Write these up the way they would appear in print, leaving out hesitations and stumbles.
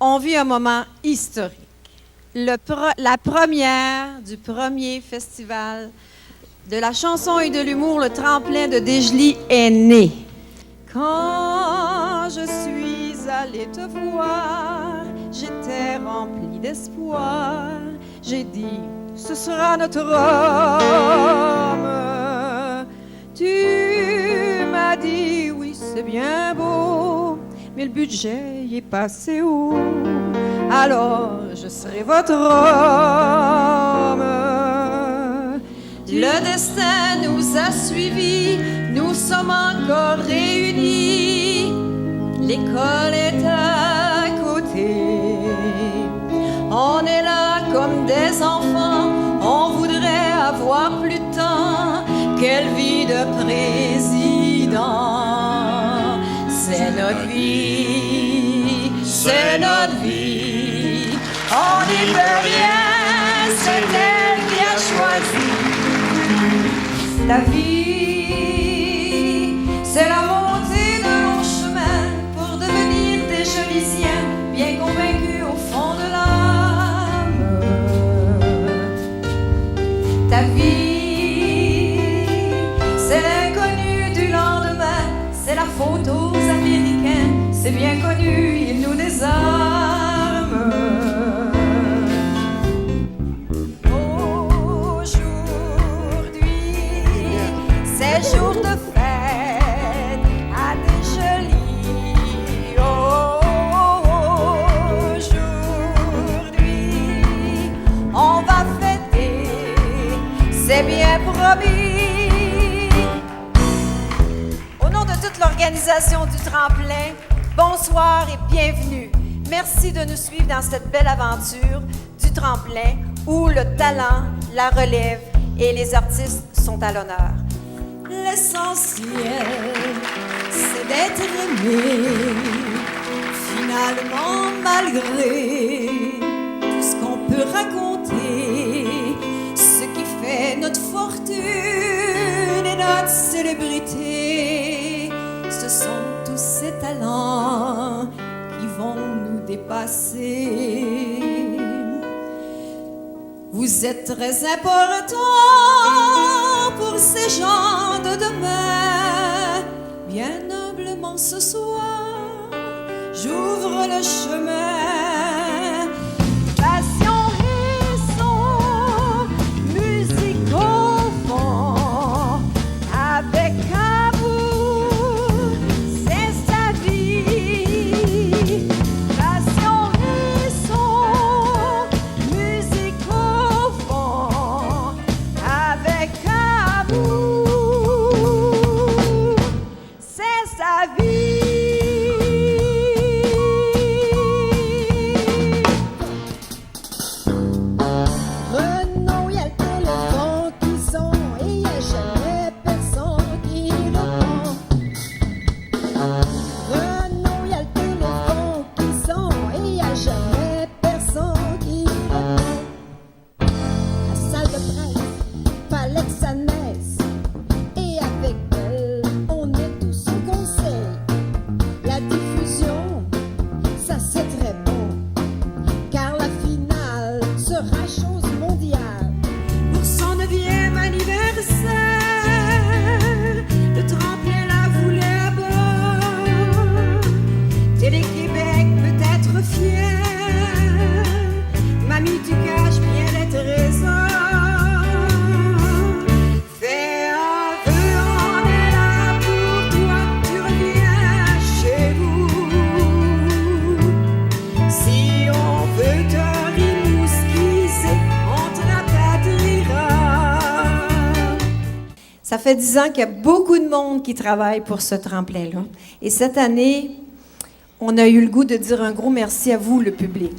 On vit un moment historique. La première du premier festival de la chanson et de l'humour, le tremplin de Desjely, est né. Quand je suis allée te voir, j'étais remplie d'espoir. J'ai dit, ce sera notre homme. Tu m'as dit, oui, c'est bien beau, mais le budget y est passé où? Alors, je serai votre homme. Le destin nous a suivis, nous sommes encore réunis. L'école est à côté. On est là comme des enfants, on voudrait avoir plus de temps. Quelle vie de président. C'est notre vie, c'est notre vie. On n'y peut rien, c'est elle qui a choisi. La vie, c'est la montée de longs chemins pour devenir des Jolisiens, bien convaincus au fond de l'âme. Ta vie, c'est l'inconnu du lendemain, c'est la faute aux Américains, c'est bien connu, ils nous désarment. Jour de fête à Desjely. Aujourd'hui, on va fêter, c'est bien promis. Au nom de toute l'organisation du tremplin, bonsoir et bienvenue. Merci de nous suivre dans cette belle aventure du tremplin où le talent, la relève et les artistes sont à l'honneur. L'essentiel, c'est d'être aimé, finalement, malgré tout ce qu'on peut raconter, ce qui fait notre fortune et notre célébrité, ce sont tous ces talents qui vont nous dépasser. Vous êtes très important pour ces gens de demain. Bien humblement ce soir, j'ouvre le chemin. Passion et son, musique au fond, avec amour, c'est sa vie. Passion et son, musique au fond, avec amour, c'est sa vie. Renaud, y a le téléphone qui sonne et y a jamais personne qui répond. Renaud, y a le téléphone qui sonne et y a jamais personne qui répond. La salle de presse, fallait que ça naisse et avec elle, on est tous au conseil. La diffusion, ça c'est très bon, car la finale sera chose mondiale. Pour son 9e anniversaire, le tremplin la voulait à bord. Télé-Québec peut être fier, mamie tu caches bien les trésors. Fais un vœu, on est là pour toi, tu reviens chez vous. Si on veut te rimousquiser, on te rapatriera. Ça fait 10 ans qu'il y a beaucoup de monde qui travaille pour ce tremplin-là. Et cette année, on a eu le goût de dire un gros merci à vous, le public.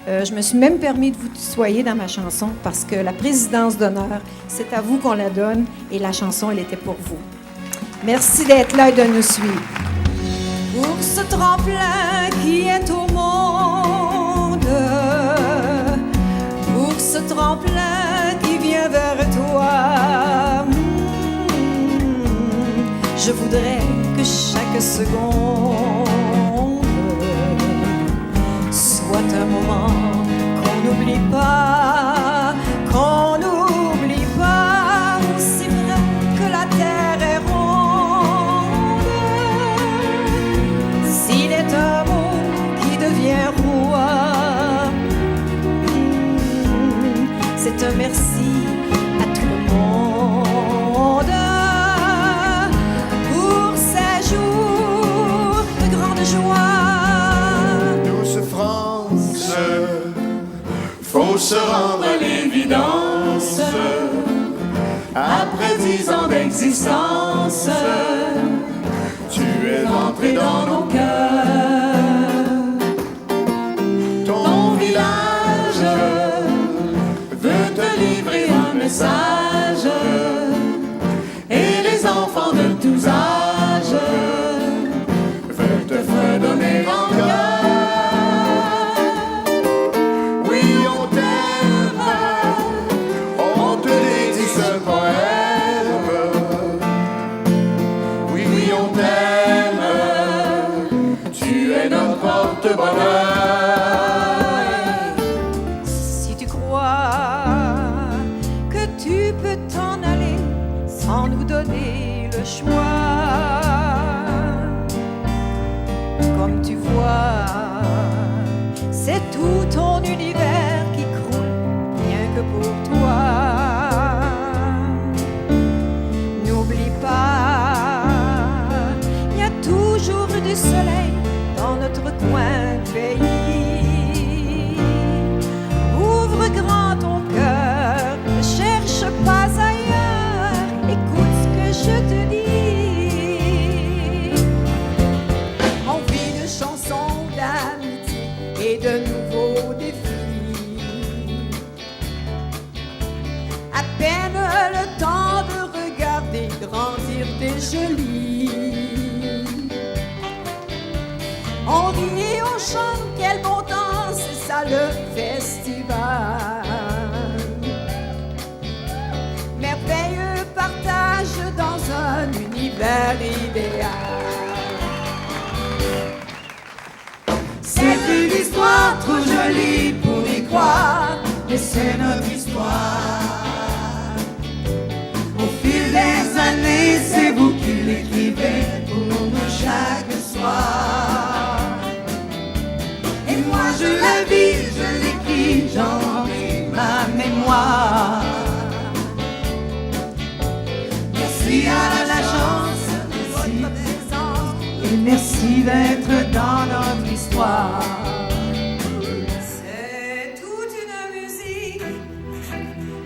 Je me suis même permis de vous tutoyer dans ma chanson parce que la présidence d'honneur, c'est à vous qu'on la donne et la chanson, elle était pour vous. Merci d'être là et de nous suivre. Pour ce tremplin qui est au monde, pour ce tremplin qui vient vers toi, je voudrais que chaque seconde soit moment qu'on n'oublie pas, aussi vrai que la terre est ronde. S'il est un mot qui devient roi, c'est un merci à tout le monde pour ces jours de grande joie. Douce France, faut se rendre à l'évidence. Après 10 ans d'existence, tu es entré dans nos cœurs. Ton village veut te livrer un message, et les enfants de tous âges veulent te fredonner encore. Oui, on t'aime, on te dédie ce poème. Oui, on t'aime, tu es notre porte-bonheur. Si tu crois que tu peux t'en aller sans nous donner le choix, comme tu vois, c'est tout ton univers qui croule rien que pour toi. N'oublie pas, il y a toujours du soleil dans notre coin de pays. Ouvre grand ton cœur, ne cherche pas ailleurs, écoute ce que je te dis. On vit de chansons d'amitié et de nouveaux défis. À peine le temps de regarder grandir des jolis. On rit et on chante, quel bon temps, c'est ça le festival. Merveilleux partage dans un univers idéal. C'est une histoire trop jolie pour y croire, mais c'est notre histoire. Au fil des années, c'est vous qui l'écrivez pour nous chaque soir. Et moi je la vis, je l'écris, j'en remplis ma mémoire. Merci à la chance de votre présence et merci d'être dans notre histoire. C'est toute une musique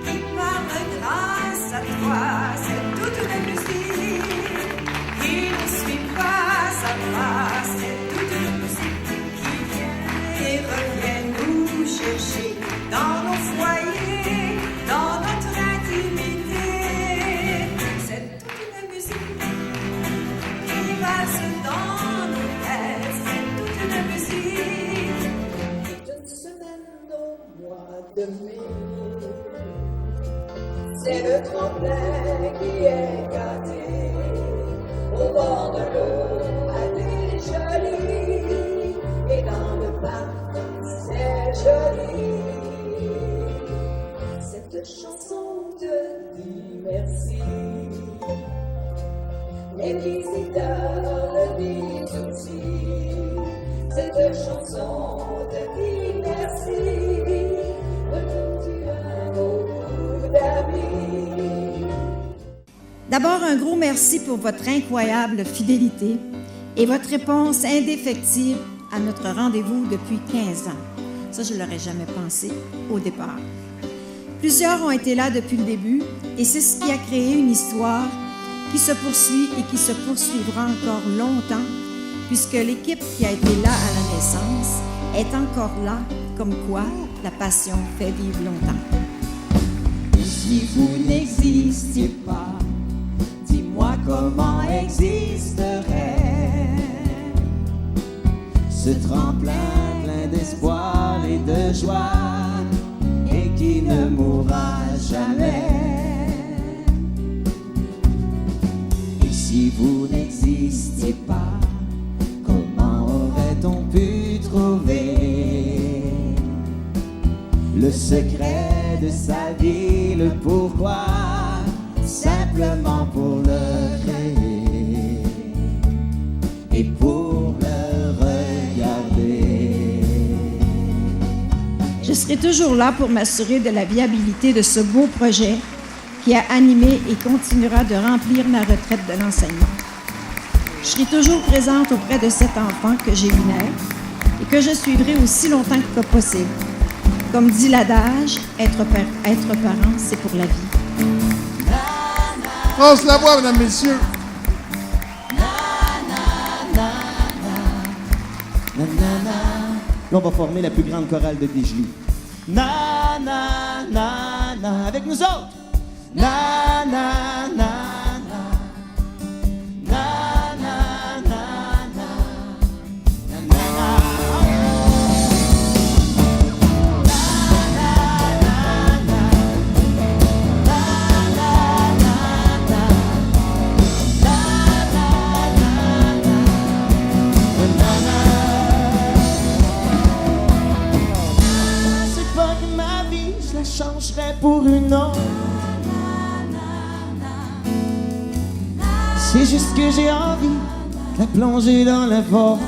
qui parle grâce à toi. C'est toute une musique qui ne suit pas sa trace. C'est toute une musique qui vient et revient nous chercher dans nos foyers, dans notre intimité. C'est toute une musique qui passe dans nos têtes. C'est toute une musique. Une semaine au mois de mai, c'est le tremplin qui est gâté. Au bord de l'eau, à des jolies, et dans le parc, c'est joli. Cette chanson te dit merci. Les visiteurs le disent aussi. Cette chanson te dit merci. Retourne tu as beaucoup d'amis. D'abord, un gros merci pour votre incroyable fidélité et votre réponse indéfectible à notre rendez-vous depuis 15 ans. Ça, je ne l'aurais jamais pensé au départ. Plusieurs ont été là depuis le début et c'est ce qui a créé une histoire qui se poursuit et qui se poursuivra encore longtemps puisque l'équipe qui a été là à la naissance est encore là, comme quoi la passion fait vivre longtemps. Si vous n'existiez pas, dis-moi comment existerait ce tremplin plein d'espoir et de joie et qui ne mourra jamais. Et si vous n'existiez pas, comment aurait-on pu trouver secret de sa vie, le pourquoi, simplement pour le créer et pour le regarder. Je serai toujours là pour m'assurer de la viabilité de ce beau projet qui a animé et continuera de remplir ma retraite de l'enseignement. Je serai toujours présente auprès de cet enfant que j'ai vu naître et que je suivrai aussi longtemps que possible. Comme dit l'adage, être parent, c'est pour la vie. France Lavoie, mesdames, messieurs. Là, on va former la plus grande chorale de Dégelou. Na, na, na, na. Avec nous autres. Na, na, na, na. Na, na, na, na. Na, na, na. Je changerais pour une autre. C'est juste que j'ai envie de la plonger dans le fort.